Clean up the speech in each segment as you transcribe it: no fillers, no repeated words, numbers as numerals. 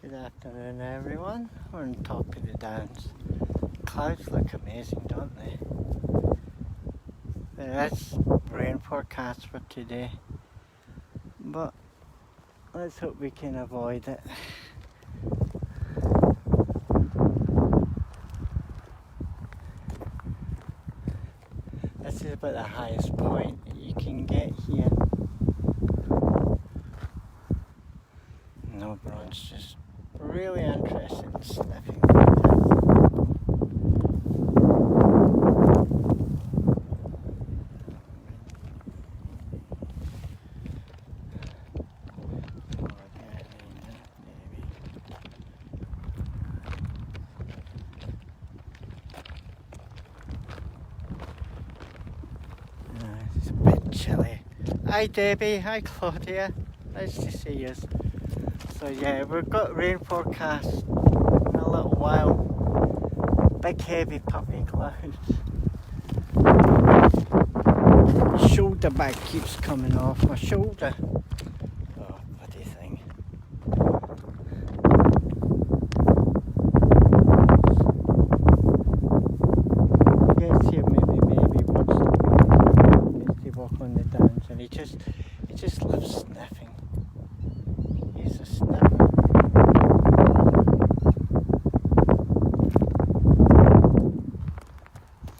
Good afternoon everyone, we're on top of the Downs. Clouds look amazing, don't they? There is rain forecast for today, but let's hope we can avoid it. This is about the highest point that you can get here. And Oberon's just really interested in sniffing the It's a bit chilly. Hi Debbie, hi Claudia, nice to see you. So yeah, we've got rain forecast in a little while. Big heavy puffy clouds. Shoulder bag keeps coming off my shoulder. Oh, bloody thing. Gets here maybe once a week. Gets to walk on the Downs and he just loves sniffing. He's a sniffer.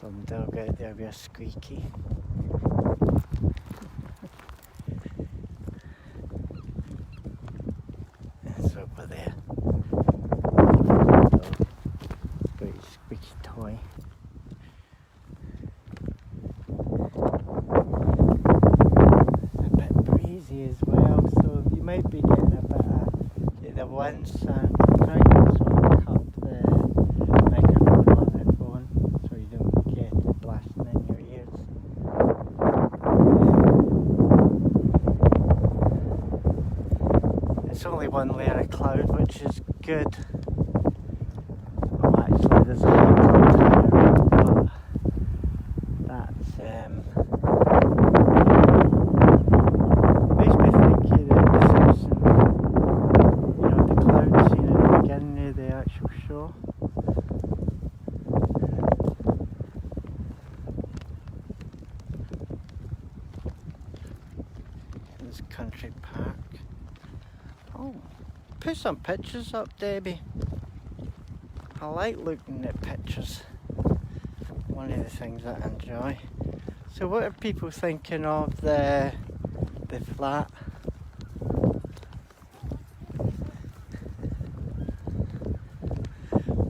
Someday there'll be a squeaky. It's over there. Got his squeaky toy. It's a bit breezy as well, so you might be getting a bit of the wind sound. Try to sort of cut the microphone on the phone so you don't get it blasting in your ears. It's only one layer of cloud, which is good. Oh, actually, there's a high cloud higher, but that's makes me think of the Simpsons. You know, the cloud scene at the beginning of the actual show. This country park. Oh, put some pictures up, Debbie. I like looking at pictures. One of the things that I enjoy. So what are people thinking of the flat?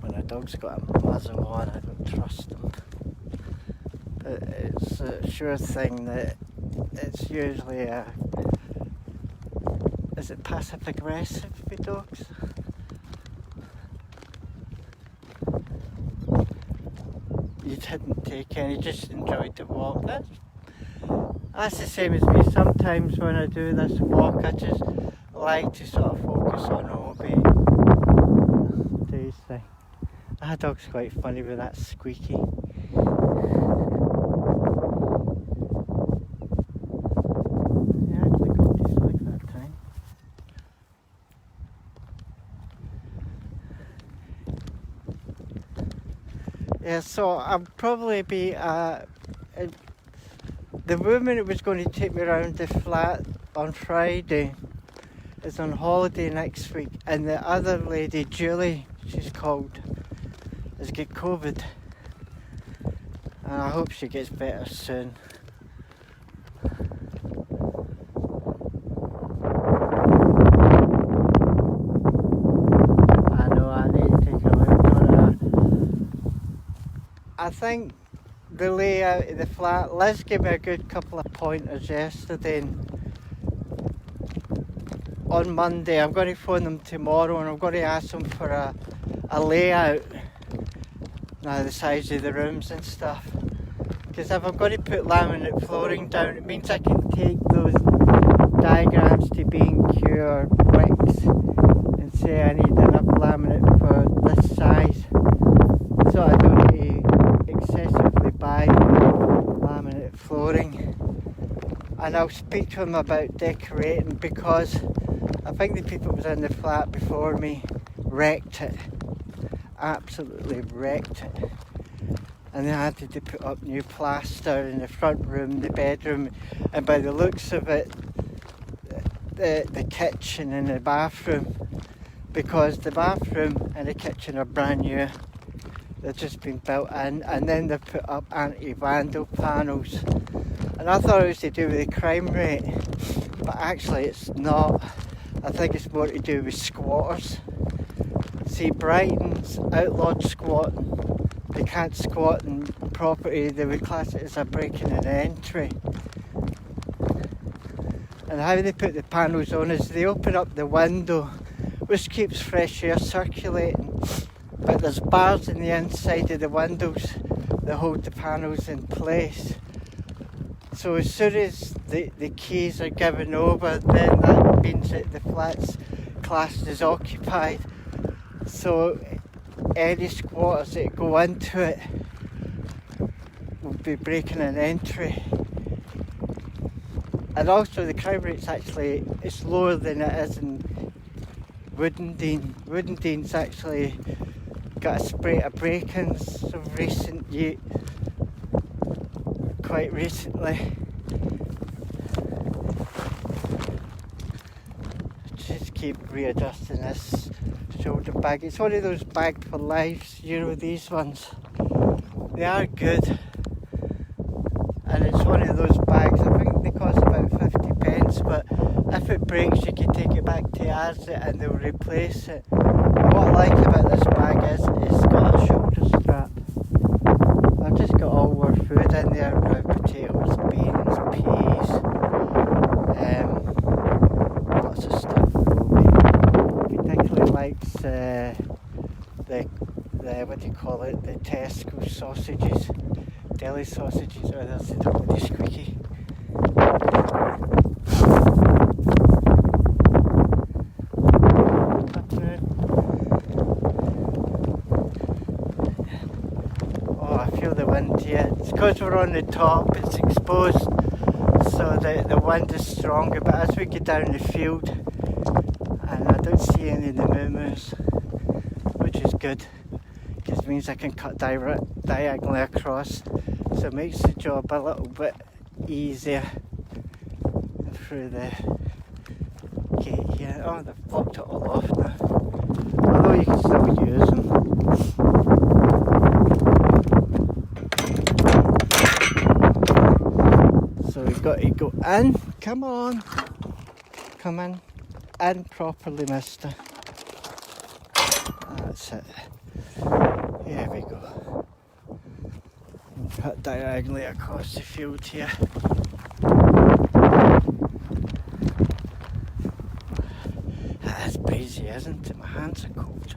When a dog's got a muzzle on, I don't trust them. But it's a sure thing that it's usually a... Is it passive aggressive with dogs? You didn't take any, just enjoyed the walk. That's the same as me. Sometimes when I do this walk, I just like to sort of focus on Obi. Do his thing. That dog's quite funny with that squeaky. Yeah, I actually got his leg that time. Yeah, so I'll probably be the woman who was going to take me around the flat on Friday is on holiday next week, and the other lady, Julie, she's called, has got COVID, and I hope she gets better soon. I know I need to take a look on her. I think the layout of the flat, Liz gave me a good couple of pointers yesterday. On Monday, I'm going to phone them tomorrow and I'm going to ask them for a layout. Now the size of the rooms and stuff. Because if I'm going to put laminate flooring down, it means I can take those diagrams to B&Q or bricks and say I need enough laminate for this size. So I don't need to excessively buy laminate flooring. And I'll speak to them about decorating, because I think the people that was in the flat before me wrecked it. Absolutely wrecked it. And they had to put up new plaster in the front room, the bedroom, and by the looks of it, the kitchen and the bathroom, because the bathroom and the kitchen are brand new. They've just been built in, and then they've put up anti-vandal panels. And I thought it was to do with the crime rate, but actually it's not. I think it's more to do with squatters. See, Brighton's outlawed squatting. They can't squat in property, they would class it as a breaking and entry. And how they put the panels on is they open up the window, which keeps fresh air circulating, but there's bars in the inside of the windows that hold the panels in place. So as soon as the keys are given over, then that means that the flat's classed as occupied. So any squatters that go into it will be breaking an entry. And also the crime rate's actually, it's lower than it is in Woodendene. Woodendene's actually got a spate of break-ins of quite recently. Just keep readjusting this shoulder bag. It's one of those bag for lives, you know, these ones. They are good. And it's one of those bags, I think they cost about 50 pence, but if it breaks you can take it back to Asda and they'll replace it. And what I like about this bag is it's got a shoulder strap. I've just got all our food in there, potatoes, beans, peas, lots of stuff. He particularly likes the what do you call it, the Tesco sausages, deli sausages, or that's the double squeaky. Oh, I feel the wind here. It's because we're on the top, it's exposed, so the wind is stronger, but as we get down the field, and I don't see any of the moo-moos, which is good, because it means I can cut diagonally across, so it makes the job a little bit easier through the gate here. Oh, they've blocked it all off now, although you can still use them. So we've got to go in. Come on, come in properly, mister. That's it. Here we go. Cut diagonally across the field here. It's breezy, isn't it? My hands are cold.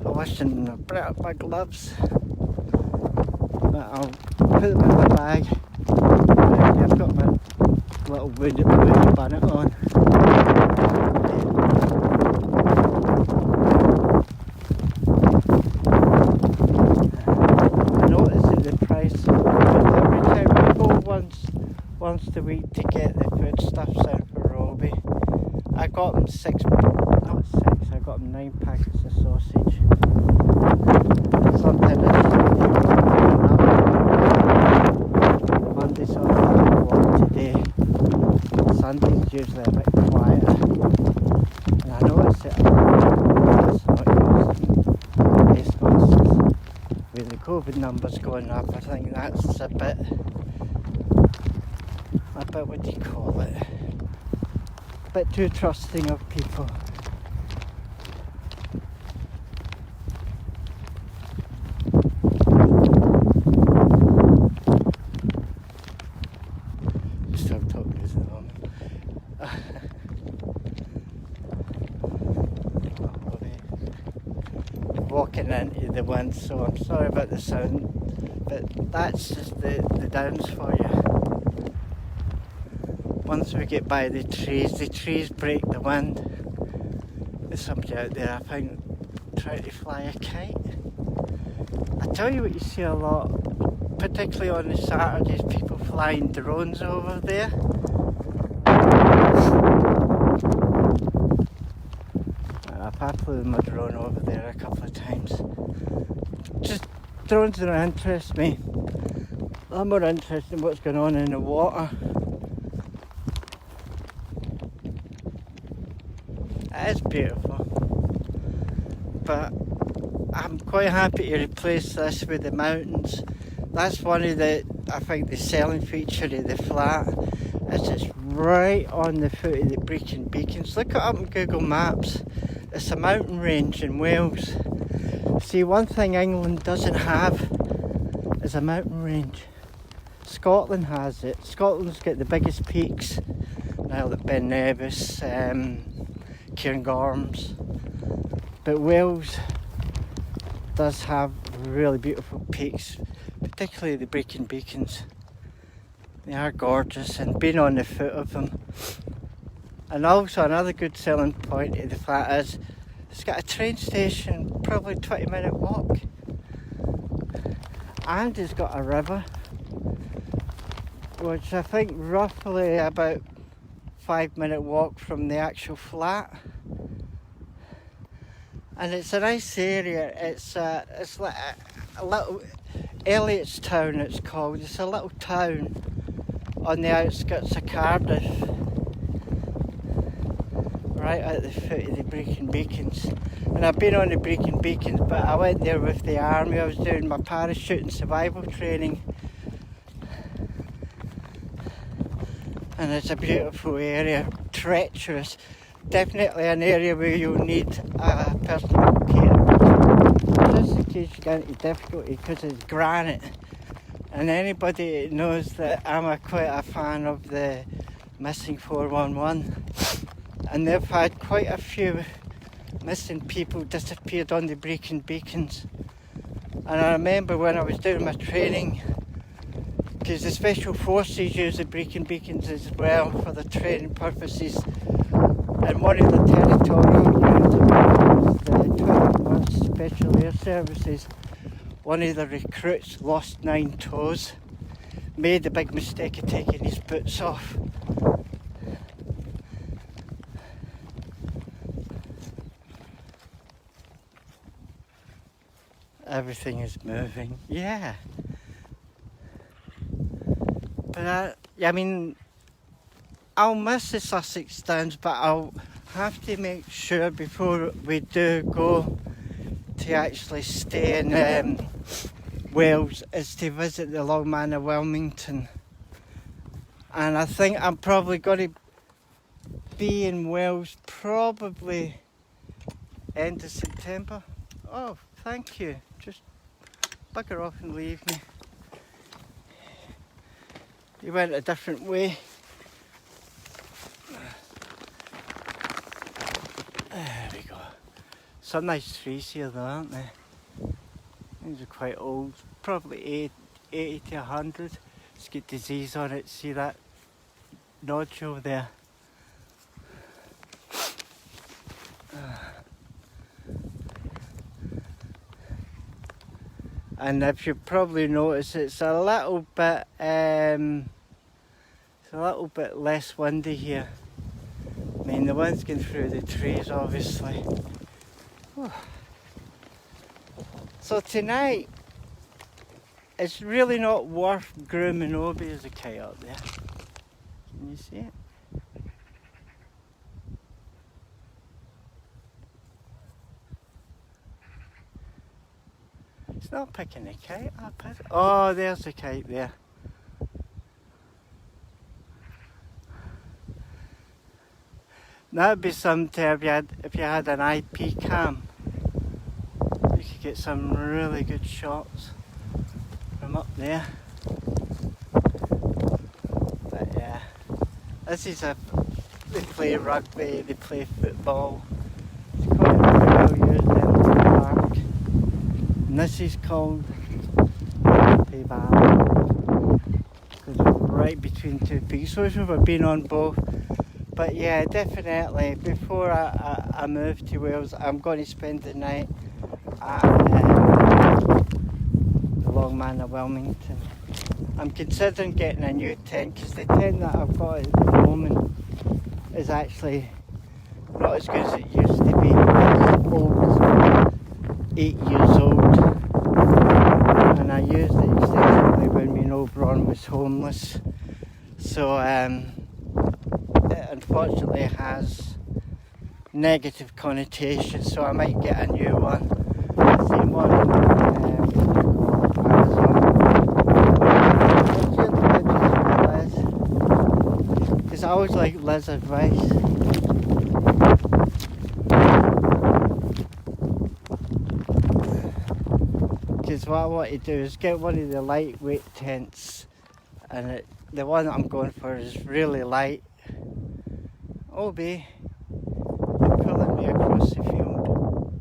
I wish I brought up my gloves, but I'll put them in my bag. I've got my little wood bonnet on. Once a week to get the foodstuffs in for Robbie. I got him I got him 9 packets of sausage. Something Monday, so I'm going to walk today. Sunday's usually a bit quieter. And I noticed that it's not using face masks. With the COVID numbers going up, I think that's a bit, what do you call it? A bit too trusting of people. Still talking to them. Walking into the wind, so I'm sorry about the sound, but that's just the Downs for you. Once we get by the trees break the wind. There's somebody out there, I think, trying to fly a kite. I tell you what you see a lot, particularly on the Saturdays, people flying drones over there. And I've had flew my drone over there a couple of times. Just drones don't interest me. I'm more interested in what's going on in the water. It is beautiful, but I'm quite happy to replace this with the mountains. That's one of the, I think, the selling feature of the flat is it's right on the foot of the Brecon Bacons. Look it up on Google Maps. It's a mountain range in Wales. See, one thing England doesn't have is a mountain range. Scotland has it. Scotland's got the biggest peaks. Now like Ben Nevis, Cairngorms. But Wales does have really beautiful peaks, particularly the Brecon Bacons. They are gorgeous, and being on the foot of them. And also another good selling point of the flat is it's got a train station, probably 20-minute walk. And it's got a river, which I think roughly about 5-minute walk from the actual flat. And it's a nice area. It's like a little Elliot's Town it's called. It's a little town on the outskirts of Cardiff, right at the foot of the Brecon Bacons. And I've been on the Brecon Bacons, but I went there with the army. I was doing my parachute and survival training. And it's a beautiful area, treacherous. Definitely an area where you'll need a personal care. Just in case you get into difficulty, because it's granite. And anybody that knows that I'm quite a fan of the Missing 411, and they've had quite a few missing people disappeared on the Brecon Bacons. And I remember when I was doing my training, because the Special Forces use the Brecon Bacons as well for the training purposes. And one of the territorial units, the 21st Special Air Services, one of the recruits lost 9 toes, made the big mistake of taking his boots off. Everything is moving, yeah. But I mean, I'll miss the Sussex Downs, but I'll have to make sure before we do go to actually stay in Wales is to visit the Long Man of Wilmington. And I think I'm probably going to be in Wales probably end of September. Oh, thank you. Just bugger off and leave me. You went a different way. There we go. Some nice trees here though, aren't they? These are quite old, probably 80 to 100. It's got disease on it, see that nodule there? And if you probably notice, it's a little bit less windy here. I mean, the wind's going through the trees, obviously. Whew. So tonight, it's really not worth grooming Obi as a kite up there. Can you see it? It's not picking the kite up, is it? Oh, there's the kite there. That would be something if you had an IP cam. You could get some really good shots from up there. But yeah, this is they play rugby, they play football. It's quite well used in the park. And this is called Happy Valley, because it's right between two peaks. So we've been on both. But yeah, definitely, before I move to Wales, I'm going to spend the night at the Long Man of Wilmington. I'm considering getting a new tent, because the tent that I've got at the moment is actually not as good as it used to be. 8 years old, and I used it extensively when me and Oberon was homeless. So it unfortunately has negative connotations, so I might get a new one. Same one Amazon. Because I always like Liz's advice. Because what I want to do is get one of the lightweight tents, and the one that I'm going for is really light. Obi, you're pulling me across the field.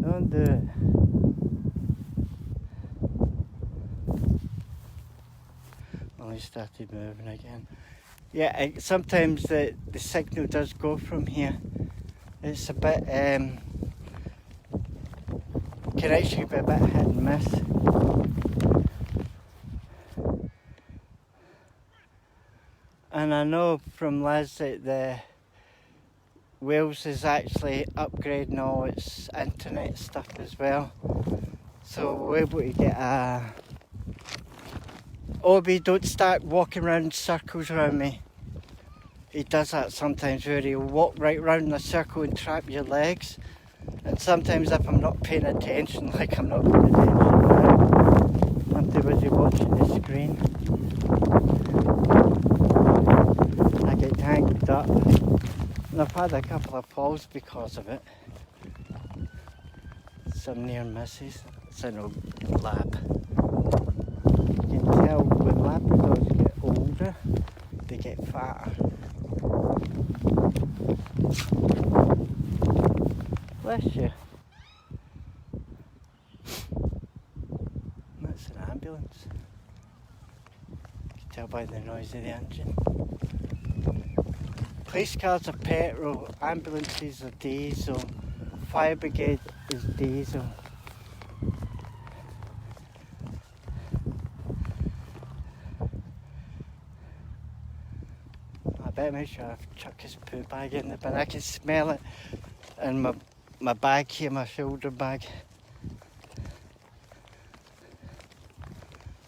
Don't do it. Well, he started moving again. Yeah, sometimes the signal does go from here. It's a bit, can actually be a bit hit and miss. And I know from Liz that the Wales is actually upgrading all its internet stuff as well. So we're able to get a... Obi, don't start walking around in circles around me. He does that sometimes where he'll walk right round in a circle and trap your legs. And sometimes if I'm not paying attention, like I'm not paying attention now, I'm too busy watching the screen. I get tangled up. And I've had a couple of falls because of it. Some near misses. It's an old lab. You can tell when Labradors get older, they get fatter. Bless you. That's an ambulance. You can tell by the noise of the engine. Police cars are petrol, ambulances are diesel, fire brigade is diesel. I better make sure I chuck his poo bag in the bin. I can smell it in my bag here, my shoulder bag.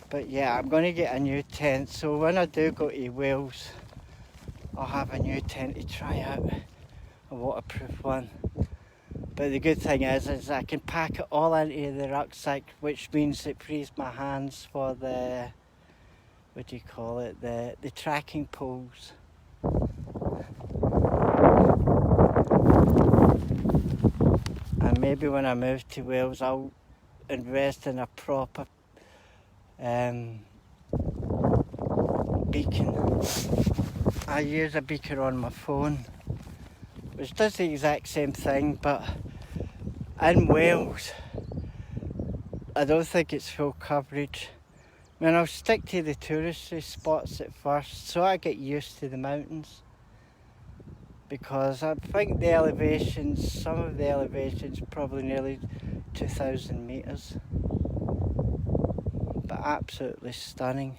But yeah, I'm going to get a new tent, so when I do go to Wales, I'll have a new tent to try out, a waterproof one. But the good thing is I can pack it all into the rucksack, which means it frees my hands for the, what do you call it, the tracking poles. And maybe when I move to Wales, I'll invest in a proper beacon. I use a beacon on my phone, which does the exact same thing, but in Wales, I don't think it's full coverage. I mean, I'll stick to the touristy spots at first, so I get used to the mountains. Because I think the elevations, some of the elevations, probably nearly 2,000 metres. But absolutely stunning.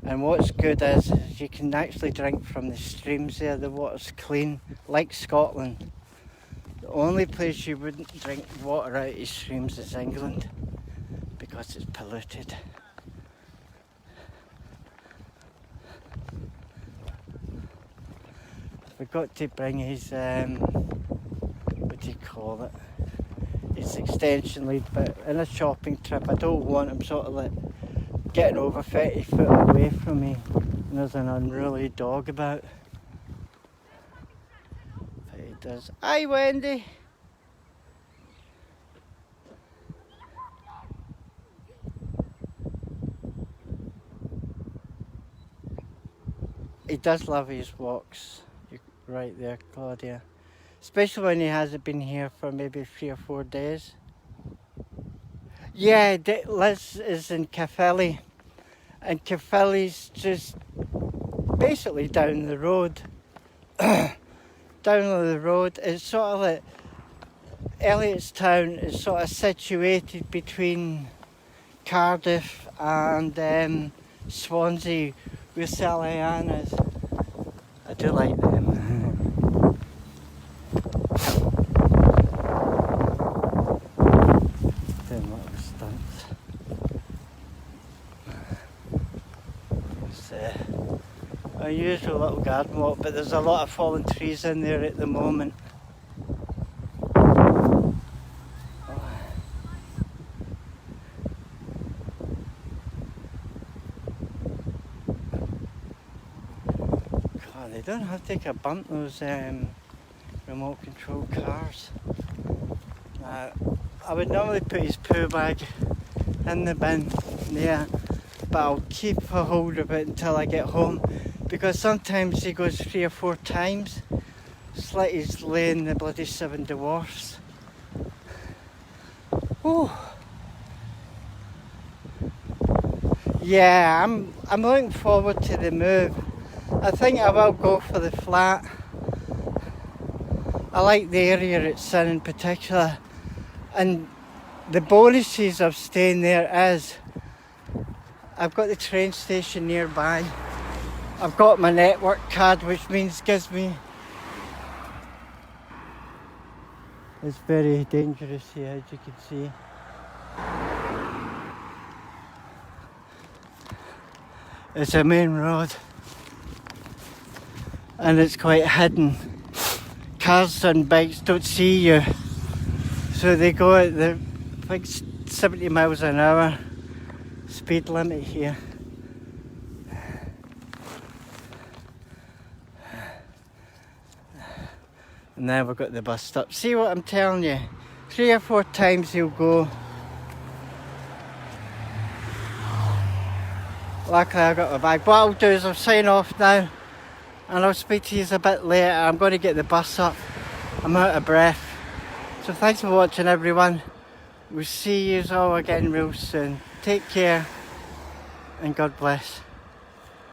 And what's good is you can actually drink from the streams there. The water's clean, like Scotland. The only place you wouldn't drink water out of streams is England, because it's polluted. Forgot to bring his, what do you call it? His extension lead, but in a shopping trip I don't want him sort of like getting over 30 foot away from me and there's an unruly dog about. But he does. Hi Wendy! He does love his walks. You're right there, Claudia. Especially when he hasn't been here for maybe 3 or 4 days. Yeah, Liz is in Caerphilly, and Caerphilly's just basically down the road. Down the road, it's sort of like Elliotstown is sort of situated between Cardiff and Swansea with Salianas. I do like them. a usual little garden walk, but there's a lot of fallen trees in there at the moment. God, they don't have to take a bump, those remote control cars. I would normally put his poo bag in the bin there, but I'll keep a hold of it until I get home, because sometimes he goes 3 or 4 times. It's like he's laying the bloody 7 dwarfs. Oh, yeah, I'm looking forward to the move. I think I will go for the flat. I like the area it's in particular, and the bonuses of staying there is I've got the train station nearby. I've got my network card, which means gives me... It's very dangerous here, as you can see. It's a main road, and it's quite hidden. Cars and bikes don't see you, so they go at the like 70 miles an hour speed limit here. And now we've got the bus stop. See what I'm telling you? 3 or 4 times he'll go. Luckily I got my bag. What I'll do is I'll sign off now, and I'll speak to you a bit later. I'm going to get the bus up. I'm out of breath. So thanks for watching, everyone. We'll see you all again real soon. Take care, and God bless.